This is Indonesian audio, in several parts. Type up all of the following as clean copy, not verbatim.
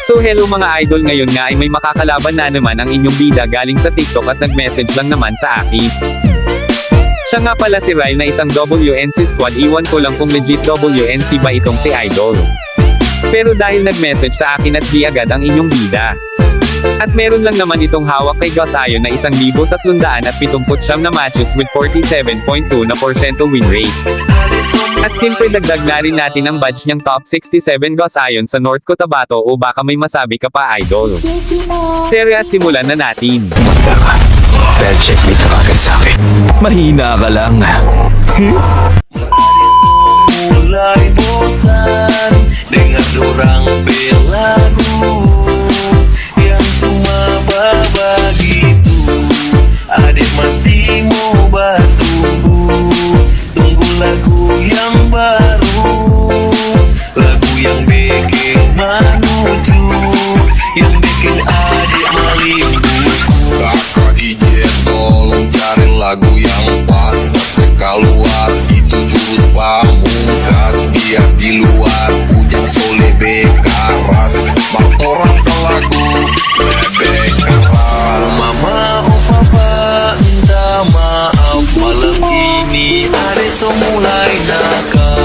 So hello mga idol, ngayon nga ay may makakalaban na naman ang inyong bida galing sa TikTok at nag-message lang naman sa akin. Siya nga pala si Ryle na isang WNC squad, iwan ko lang kung legit WNC ba itong si idol. Pero dahil nag-message sa akin at di agad ang inyong bida. At meron lang naman itong hawak kay Gus Ion na 1,379 na matches with 47.2% win rate. At siyempre dagdag na rin natin ang badge niyang top 67 Gus Ion sa North Cotabato, o baka may masabi ka pa idol. Tere at simulan na natin. Dahil checkmate ka agad sa akin. Mahina ka lang. Mulai bosan dengan dorang belagu yang cuma begitu. Adik masih mau tunggu lagu yang baru, lagu yang bikin menuju, yang bikin adik melindu. Kakak DJ tolong cari lagu yang pas, keluar itu jurus pamungkas, biar di luar hujan sole bekaras, bang orang ke lagu bebek karas. Mama, oh papa, minta maaf malam ini adek so mulai nakal.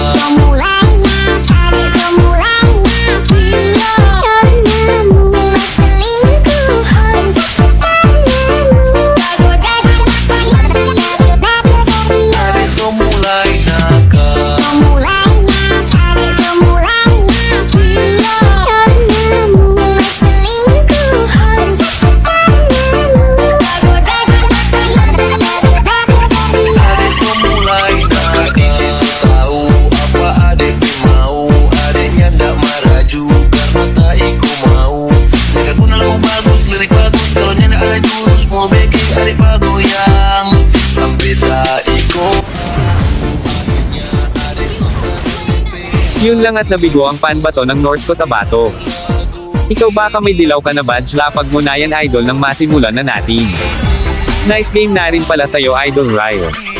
Yun lang at nabigo ang panbato ng North Cotabato. Ikaw baka may dilaw ka na badge, lapag mo na yan idol nang masimulan na natin. Nice game na rin pala sa'yo idol Ryle.